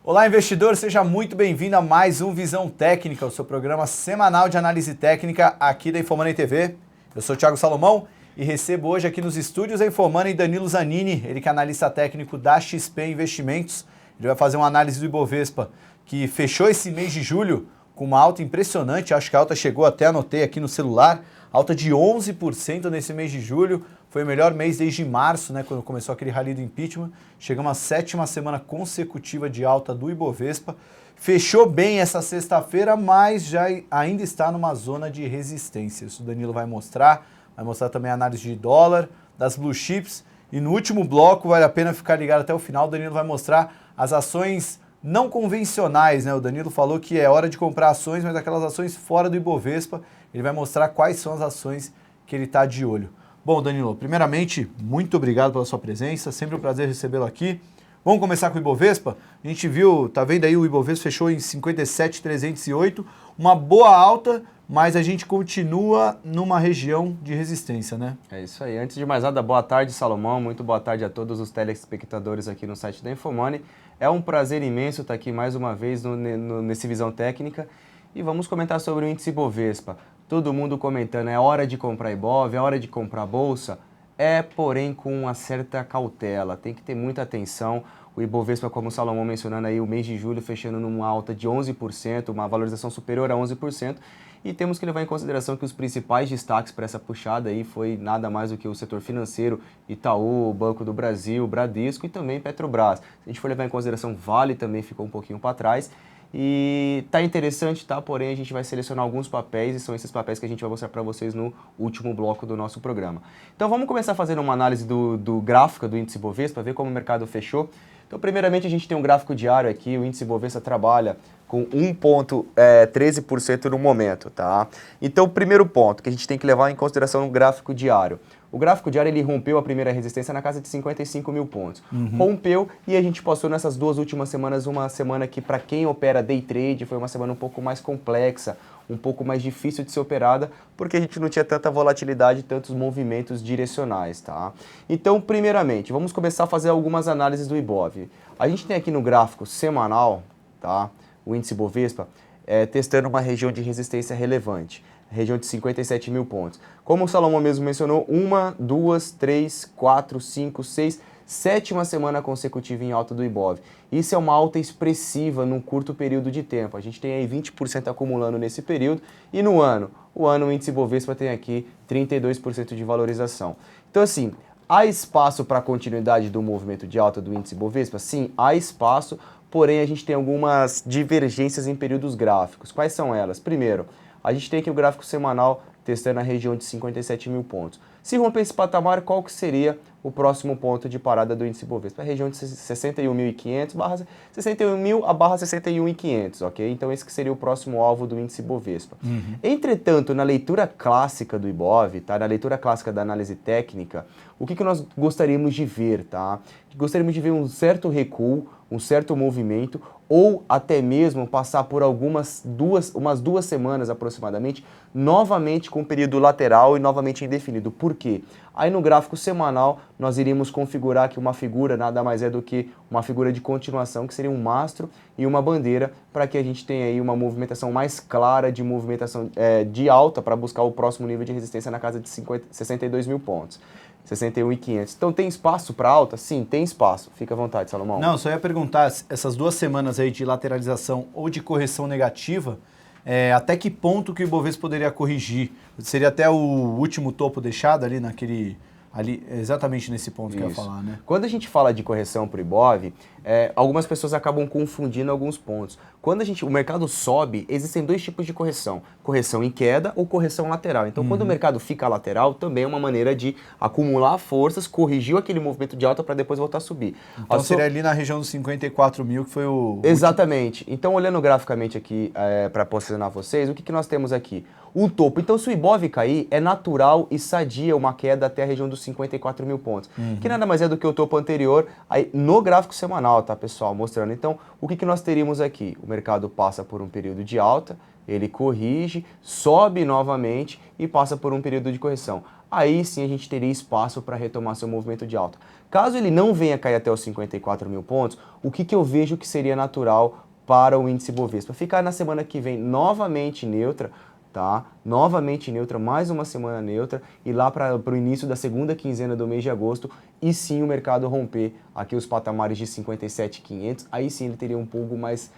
Olá, investidor, seja muito bem-vindo a mais um Visão Técnica, o seu programa semanal de análise técnica aqui da Infomoney TV. Eu sou o Thiago Salomão e recebo hoje aqui nos estúdios da Infomoney Danilo Zanini, ele que é analista técnico da XP Investimentos. Ele vai fazer uma análise do Ibovespa, que fechou esse mês de julho com uma alta impressionante, acho que a alta chegou, até anotei aqui no celular, alta de 11% nesse mês de julho. Foi o melhor mês desde março, né, quando começou aquele rally do impeachment. Chegamos à 7ª semana consecutiva de alta do Ibovespa. Fechou bem essa sexta-feira, mas já ainda está numa zona de resistência. Isso o Danilo vai mostrar também a análise de dólar, das blue chips. E no último bloco, vale a pena ficar ligado até o final, o Danilo vai mostrar as ações não convencionais, né? O Danilo falou que é hora de comprar ações, mas aquelas ações fora do Ibovespa. Ele vai mostrar quais são as ações que ele está de olho. Bom, Danilo, primeiramente, muito obrigado pela sua presença, sempre um prazer recebê-lo aqui. Vamos começar com o Ibovespa? A gente viu, tá vendo aí, o Ibovespa fechou em 57.308, uma boa alta, mas a gente continua numa região de resistência, né? É isso aí. Antes de mais nada, boa tarde, Salomão, muito boa tarde a todos os telespectadores aqui no site da Infomoney. É um prazer imenso estar aqui mais uma vez nesse Visão Técnica e vamos comentar sobre o índice Ibovespa. Todo mundo comentando, é hora de comprar Ibov, é hora de comprar Bolsa, porém com uma certa cautela, tem que ter muita atenção. O Ibovespa, como o Salomão mencionando aí, o mês de julho fechando numa alta de 11%, uma valorização superior a 11%, e temos que levar em consideração que os principais destaques para essa puxada aí foi nada mais do que o setor financeiro, Itaú, Banco do Brasil, Bradesco e também Petrobras. Se a gente for levar em consideração, Vale também ficou um pouquinho para trás. E tá interessante, tá? Porém, a gente vai selecionar alguns papéis e são esses papéis que a gente vai mostrar para vocês no último bloco do nosso programa. Então, vamos começar fazendo uma análise do gráfico do índice Bovespa, ver como o mercado fechou. Então, primeiramente, a gente tem um gráfico diário aqui, o índice Bovespa trabalha com 1,13% no momento, tá? Então, o primeiro ponto que a gente tem que levar em consideração no gráfico diário. O gráfico diário ele rompeu a primeira resistência na casa de 55 mil pontos. Rompeu e a gente passou nessas duas últimas semanas uma semana que para quem opera day trade foi uma semana um pouco mais complexa, um pouco mais difícil de ser operada, porque a gente não tinha tanta volatilidade, tantos movimentos direcionais, tá? Então, primeiramente, vamos começar a fazer algumas análises do Ibov. A gente tem aqui no gráfico semanal, tá? O índice Bovespa testando uma região de resistência relevante. Região de 57 mil pontos. Como o Salomão mesmo mencionou, 1, 2, 3, 4, 5, 6, 7ª semana consecutiva em alta do Ibov. Isso é uma alta expressiva num curto período de tempo. A gente tem aí 20% acumulando nesse período e no ano, o índice Bovespa tem aqui 32% de valorização. Então assim, há espaço para a continuidade do movimento de alta do índice Bovespa? Sim, há espaço, porém a gente tem algumas divergências em períodos gráficos. Quais são elas? Primeiro, a gente tem aqui o gráfico semanal testando a região de 57 mil pontos. Se romper esse patamar, qual que seria o próximo ponto de parada do índice Bovespa? A região de 61.500 barra 61.000 a barra 61.500, ok? Então esse que seria o próximo alvo do índice Bovespa. Entretanto, na leitura clássica do Ibov, tá? Na leitura clássica da análise técnica, o que nós gostaríamos de ver, tá? Gostaríamos de ver um certo recuo, um certo movimento, ou até mesmo passar por umas duas semanas aproximadamente, novamente com período lateral e novamente indefinido. Por quê? Aí no gráfico semanal nós iríamos configurar que uma figura nada mais é do que uma figura de continuação, que seria um mastro e uma bandeira, para que a gente tenha aí uma movimentação mais clara de movimentação de alta para buscar o próximo nível de resistência na casa de 62 mil pontos. 61.500. Então tem espaço para alta? Sim, tem espaço. Fica à vontade, Salomão. Não, só ia perguntar, essas 2 semanas aí de lateralização ou de correção negativa, até que ponto que o Ibovespa poderia corrigir? Seria até o último topo deixado ali naquele... Ali, exatamente nesse ponto que eu ia falar, né? Quando a gente fala de correção para o Ibov, algumas pessoas acabam confundindo alguns pontos. Quando o mercado sobe, existem 2 tipos de correção. Correção em queda ou correção lateral. Então, quando o mercado fica lateral, também é uma maneira de acumular forças, corrigir aquele movimento de alta para depois voltar a subir. Então, seria ali na região dos 54 mil que foi o... Exatamente. Então, olhando graficamente aqui para posicionar vocês, o que nós temos aqui? O topo. Então, se o Ibov cair, é natural e sadia uma queda até a região dos 54 mil pontos. Que nada mais é do que o topo anterior aí, no gráfico semanal, tá, pessoal? Mostrando. Então, o que nós teríamos aqui? O mercado passa por um período de alta, ele corrige, sobe novamente e passa por um período de correção. aí sim a gente teria espaço para retomar seu movimento de alta. Caso ele não venha cair até os 54 mil pontos, o que eu vejo que seria natural para o índice Bovespa? Ficar na semana que vem novamente neutra, tá? Novamente neutra, mais uma semana neutra, e lá para o início da segunda quinzena do mês de agosto, e sim o mercado romper aqui os patamares de 57.500, aí sim ele teria um pouco mais,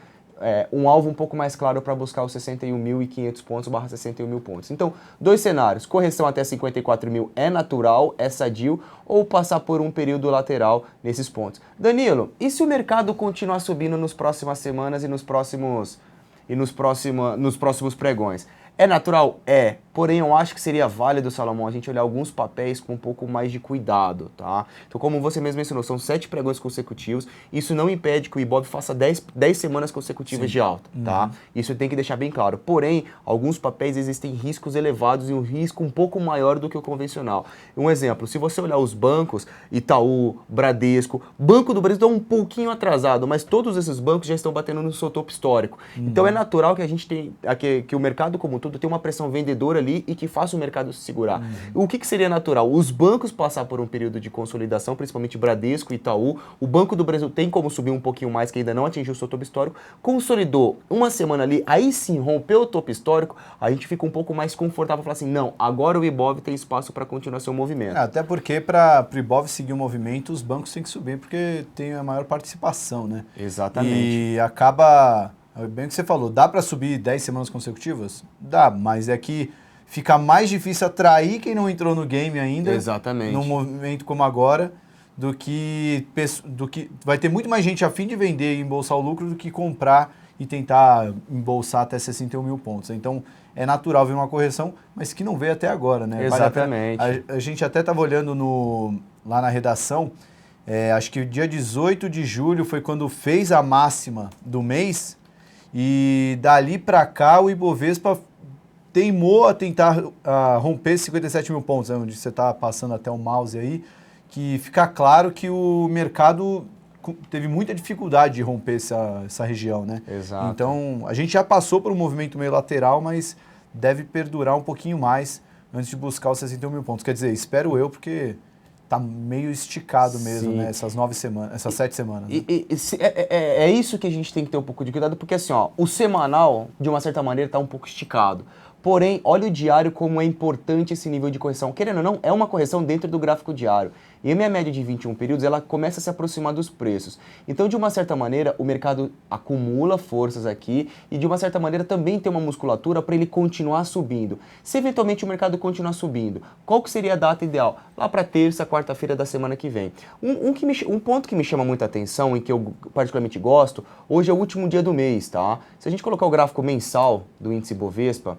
um alvo um pouco mais claro para buscar os 61.500 pontos barra 61 mil pontos. Então, dois cenários, correção até 54 mil é natural, é sadio, ou passar por um período lateral nesses pontos. Danilo, e se o mercado continuar subindo nas próximas semanas e nos próximos pregões? É natural? É. Porém, eu acho que seria válido, Salomão, a gente olhar alguns papéis com um pouco mais de cuidado, tá? Então, como você mesmo mencionou, são 7 pregões consecutivos. Isso não impede que o Ibov faça 10 semanas consecutivas de alta, tá? Isso tem que deixar bem claro. Porém, alguns papéis existem riscos elevados e um risco um pouco maior do que o convencional. Um exemplo, se você olhar os bancos, Itaú, Bradesco, Banco do Brasil está um pouquinho atrasado, mas todos esses bancos já estão batendo no seu topo histórico. Então, é natural que a gente tenha, que o mercado como um todo tenha uma pressão vendedora ali e que faça o mercado se segurar. O que seria natural? Os bancos passar por um período de consolidação, principalmente Bradesco e Itaú. O Banco do Brasil tem como subir um pouquinho mais, que ainda não atingiu o seu topo histórico. Consolidou uma semana ali, aí sim rompeu o topo histórico, a gente fica um pouco mais confortável para falar assim, não, agora o Ibov tem espaço para continuar seu movimento. Até porque para o Ibov seguir o movimento, os bancos têm que subir, porque tem a maior participação, né? Exatamente. E acaba, bem o que você falou, dá para subir 10 semanas consecutivas? Dá, mas é que fica mais difícil atrair quem não entrou no game ainda. Exatamente. Num momento como agora, do que vai ter muito mais gente a fim de vender e embolsar o lucro do que comprar e tentar embolsar até 61 mil pontos. Então, é natural ver uma correção, mas que não veio até agora, né? Exatamente. A gente até estava olhando lá na redação, acho que o dia 18 de julho foi quando fez a máxima do mês, e dali para cá o Ibovespa teimou a tentar romper 57 mil pontos, onde você está passando até o mouse aí, que fica claro que o mercado teve muita dificuldade de romper essa região, né? Exato. Então, a gente já passou por um movimento meio lateral, mas deve perdurar um pouquinho mais antes de buscar os 61 mil pontos. Quer dizer, espero eu, porque tá meio esticado mesmo, né? Essas 7 semanas. Né? É isso que a gente tem que ter um pouco de cuidado, porque assim, ó, o semanal, de uma certa maneira, tá um pouco esticado. Porém, olha o diário como é importante esse nível de correção. Querendo ou não, é uma correção dentro do gráfico diário. E a minha média de 21 períodos, ela começa a se aproximar dos preços. Então, de uma certa maneira, o mercado acumula forças aqui e, de uma certa maneira, também tem uma musculatura para ele continuar subindo. Se eventualmente o mercado continuar subindo, qual que seria a data ideal? Lá para terça, quarta-feira da semana que vem. Um ponto que me chama muita atenção e que eu particularmente gosto, hoje é o último dia do mês, tá? Se a gente colocar o gráfico mensal do índice Bovespa,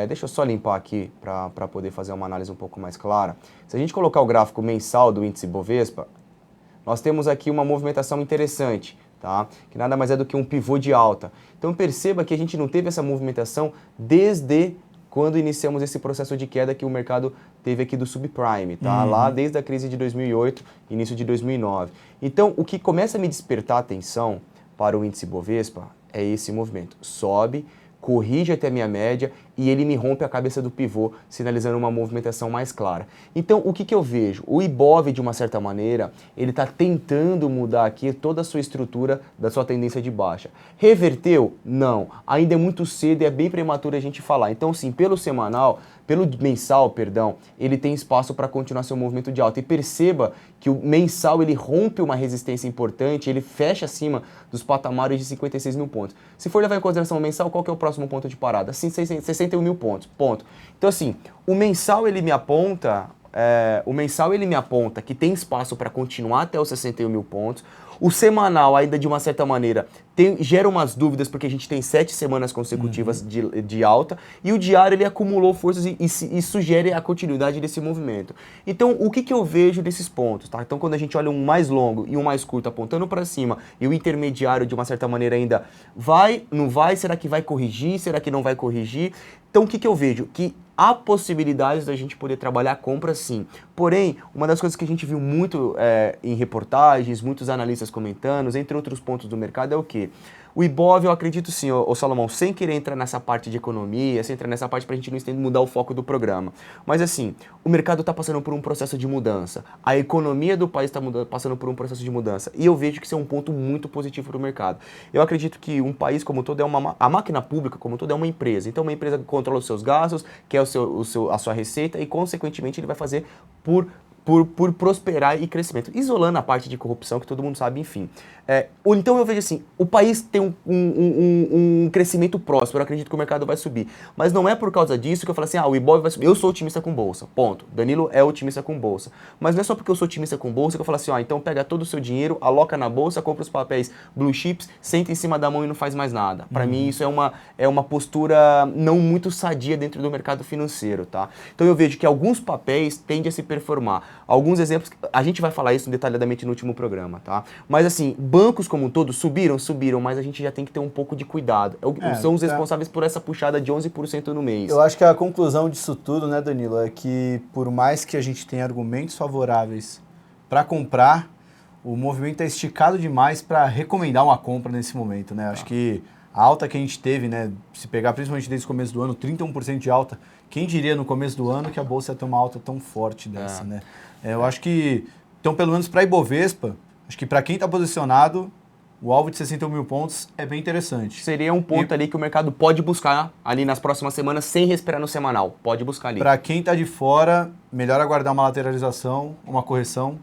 deixa eu só limpar aqui para poder fazer uma análise um pouco mais clara. Se a gente colocar o gráfico mensal do índice Bovespa, nós temos aqui uma movimentação interessante, tá? Que nada mais é do que um pivô de alta. Então perceba que a gente não teve essa movimentação desde quando iniciamos esse processo de queda que o mercado teve aqui do subprime, tá? Lá desde a crise de 2008, início de 2009. Então, o que começa a me despertar a atenção para o índice Bovespa é esse movimento. Sobe, corrige até a minha média e ele me rompe a cabeça do pivô, sinalizando uma movimentação mais clara. Então, o que eu vejo? O Ibov, de uma certa maneira, ele está tentando mudar aqui toda a sua estrutura da sua tendência de baixa. Reverteu? Não. Ainda é muito cedo e é bem prematuro a gente falar. Então, sim, pelo mensal, ele tem espaço para continuar seu movimento de alta. E perceba que o mensal, ele rompe uma resistência importante, ele fecha acima dos patamares de 56 mil pontos. Se for levar em consideração o mensal, qual que é o próximo ponto de parada? 61 mil pontos, ponto. Então, assim, o mensal ele me aponta que tem espaço para continuar até os 61 mil pontos. O semanal, ainda de uma certa maneira, gera umas dúvidas, porque a gente tem 7 semanas consecutivas de alta, e o diário ele acumulou forças e sugere a continuidade desse movimento. Então, o que eu vejo desses pontos? Tá? Então, quando a gente olha um mais longo e um mais curto apontando para cima, e o intermediário, de uma certa maneira, ainda vai, não vai, será que vai corrigir, será que não vai corrigir? Então, o que eu vejo? Que há possibilidades da gente poder trabalhar a compra sim. Porém, uma das coisas que a gente viu muito em reportagens, muitos analistas comentando, entre outros pontos do mercado, é o quê? O Ibov, eu acredito sim, ô Salomão, sem querer entrar nessa parte de economia, sem entrar nessa parte pra gente não mudar o foco do programa. Mas assim, o mercado está passando por um processo de mudança, a economia do país está passando por um processo de mudança, e eu vejo que isso é um ponto muito positivo para o mercado. Eu acredito que um país como todo a máquina pública como todo é uma empresa. Então uma empresa que controla os seus gastos, quer a sua receita e consequentemente ele vai fazer por prosperar e crescimento, isolando a parte de corrupção que todo mundo sabe, enfim. Então eu vejo assim, o país tem um crescimento próspero, eu acredito que o mercado vai subir, mas não é por causa disso que eu falo assim, o Ibov vai subir, eu sou otimista com bolsa, ponto. Danilo é otimista com bolsa, mas não é só porque eu sou otimista com bolsa que eu falo assim, então pega todo o seu dinheiro, aloca na bolsa, compra os papéis blue chips, senta em cima da mão e não faz mais nada. Para mim isso é uma postura não muito sadia dentro do mercado financeiro, tá? Então eu vejo que alguns papéis tendem a se performar. Alguns exemplos, a gente vai falar isso detalhadamente no último programa, tá? Mas assim, bancos como um todo subiram, mas a gente já tem que ter um pouco de cuidado. São os responsáveis por essa puxada de 11% no mês. Eu acho que a conclusão disso tudo, né, Danilo, é que por mais que a gente tenha argumentos favoráveis para comprar, o movimento é esticado demais para recomendar uma compra nesse momento, né? Acho que a alta que a gente teve, né, se pegar principalmente desde o começo do ano, 31% de alta, quem diria no começo do ano que a bolsa ia ter uma alta tão forte dessa, né? Eu acho que, então pelo menos para a Ibovespa, acho que para quem está posicionado, o alvo de 61 mil pontos é bem interessante. Seria um ponto ali que o mercado pode buscar ali nas próximas semanas sem respirar no semanal. Pode buscar ali. Para quem está de fora, melhor aguardar uma lateralização, uma correção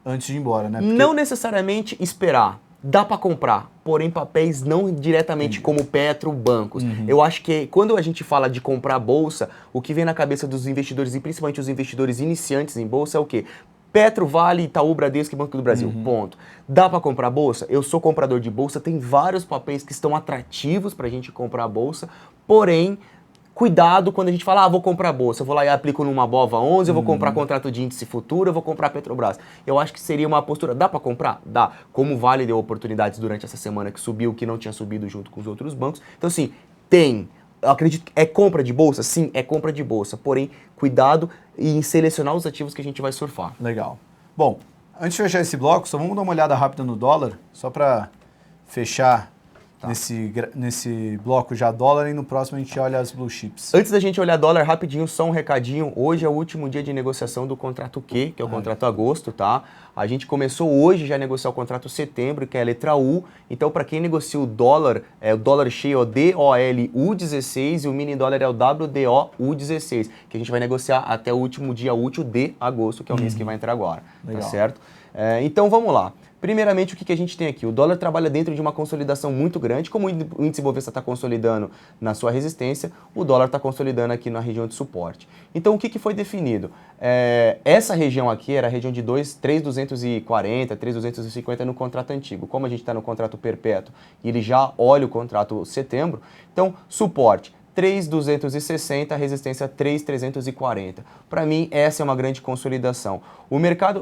antes de ir embora, né? Porque não necessariamente esperar. Dá para comprar, porém papéis não diretamente como Petro, bancos. Eu acho que quando a gente fala de comprar bolsa, o que vem na cabeça dos investidores, e principalmente os investidores iniciantes em bolsa, é o quê? Petro, Vale, Itaú, Bradesco e Banco do Brasil, ponto. Dá para comprar bolsa? Eu sou comprador de bolsa, tem vários papéis que estão atrativos para a gente comprar bolsa, porém, cuidado quando a gente fala, vou comprar bolsa, eu vou lá e aplico numa BOVA 11, eu vou comprar contrato de índice futuro, eu vou comprar Petrobras. Eu acho que seria uma postura, dá para comprar? Dá. Como o Vale deu oportunidades durante essa semana que subiu, que não tinha subido junto com os outros bancos. Então, assim, tem. Eu acredito que é compra de bolsa? Sim, é compra de bolsa. Porém, cuidado em selecionar os ativos que a gente vai surfar. Legal. Bom, antes de fechar esse bloco, só vamos dar uma olhada rápida no dólar, só para fechar nesse bloco já dólar, e no próximo a gente olha as blue chips. Antes da gente olhar dólar, rapidinho, só um recadinho. Hoje é o último dia de negociação do contrato Q, que é o contrato agosto, tá? A gente começou hoje já a negociar o contrato setembro, que é a letra U. Então, para quem negocia o dólar cheio é o DOLU16 e o mini dólar é o WDOU16, que a gente vai negociar até o último dia útil de agosto, que é o mês que vai entrar agora, tá certo? Então, vamos lá. Primeiramente, o que a gente tem aqui? O dólar trabalha dentro de uma consolidação muito grande. Como o índice Bovespa está consolidando na sua resistência, o dólar está consolidando aqui na região de suporte. Então, o que foi definido? Essa região aqui era a região de 3.240, 3.250 no contrato antigo. Como a gente está no contrato perpétuo e ele já olha o contrato setembro, então, suporte 3.260, resistência 3.340. Para mim, essa é uma grande consolidação.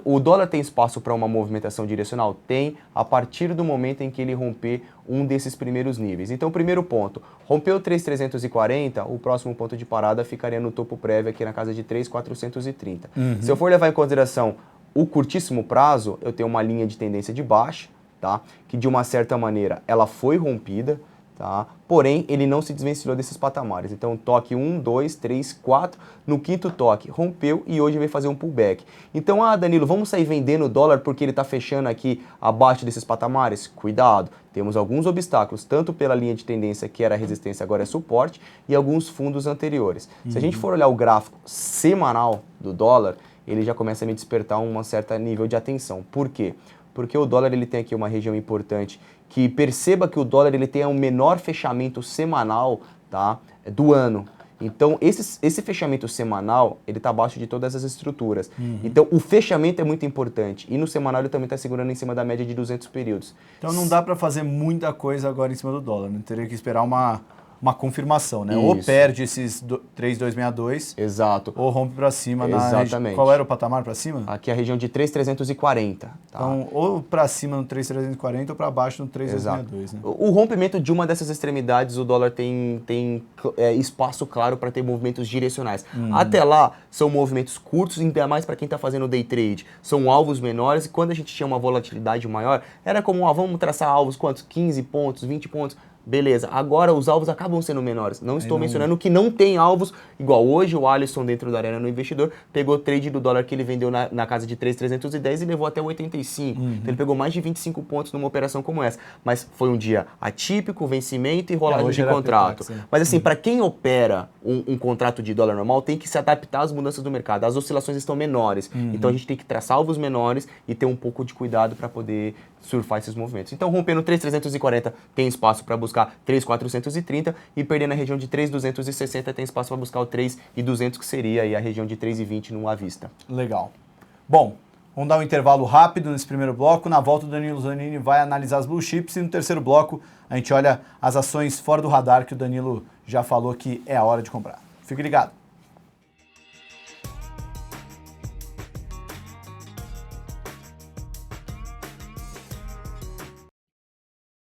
O dólar tem espaço para uma movimentação direcional? Tem, a partir do momento em que ele romper um desses primeiros níveis. Então, primeiro ponto, rompeu 3.340, o próximo ponto de parada ficaria no topo prévio aqui na casa de 3.430. Se eu for levar em consideração o curtíssimo prazo, eu tenho uma linha de tendência de baixa, tá? Que de uma certa maneira ela foi rompida, tá? Porém, ele não se desvencilhou desses patamares. Então, toque 1, 2, 3, 4, no quinto toque, rompeu e hoje vai fazer um pullback. Então, Danilo, vamos sair vendendo o dólar porque ele está fechando aqui abaixo desses patamares? Cuidado, temos alguns obstáculos, tanto pela linha de tendência que era resistência, agora é suporte, e alguns fundos anteriores. Se a gente for olhar o gráfico semanal do dólar, ele já começa a me despertar um certo nível de atenção. Por quê? Porque o dólar ele tem aqui uma região importante, que perceba que o dólar ele tem o menor fechamento semanal, tá, do ano. Então, esse fechamento semanal, ele está abaixo de todas as estruturas. Então, o fechamento é muito importante. E no semanal ele também está segurando em cima da média de 200 períodos. Então, não dá para fazer muita coisa agora em cima do dólar, né? Teria que esperar uma uma confirmação, né? Isso. Ou perde esses 3,262, Exato. ou rompe para cima. Exatamente. Qual era o patamar para cima? Aqui é a região de 3,340. Tá? Então, ou para cima no 3,340 ou para baixo no 3,262, né? O rompimento de uma dessas extremidades, o dólar tem espaço claro para ter movimentos direcionais. Até lá, são movimentos curtos, ainda mais para quem está fazendo day trade. São alvos menores e quando a gente tinha uma volatilidade maior, era como, vamos traçar alvos quantos? 15 pontos, 20 pontos. Beleza, agora os alvos acabam sendo menores. Não estou mencionando que não tem alvos, igual hoje o Alisson dentro da Arena no Investidor pegou trade do dólar que ele vendeu na casa de 3,310 e levou até 85. Então ele pegou mais de 25 pontos numa operação como essa. Mas foi um dia atípico, vencimento e rolagem de contrato. Mas assim, para quem opera um contrato de dólar normal, tem que se adaptar às mudanças do mercado. As oscilações estão menores. Então a gente tem que traçar alvos menores e ter um pouco de cuidado para poder surfar esses movimentos. Então rompendo 3,340 tem espaço para buscar 3,430 e perdendo a região de 3,260 tem espaço para buscar o 3,200 que seria aí a região de 3,20 no à vista. Legal. Bom, vamos dar um intervalo rápido nesse primeiro bloco. Na volta o Danilo Zanini vai analisar as blue chips e no terceiro bloco a gente olha as ações fora do radar que o Danilo já falou que é a hora de comprar. Fique ligado.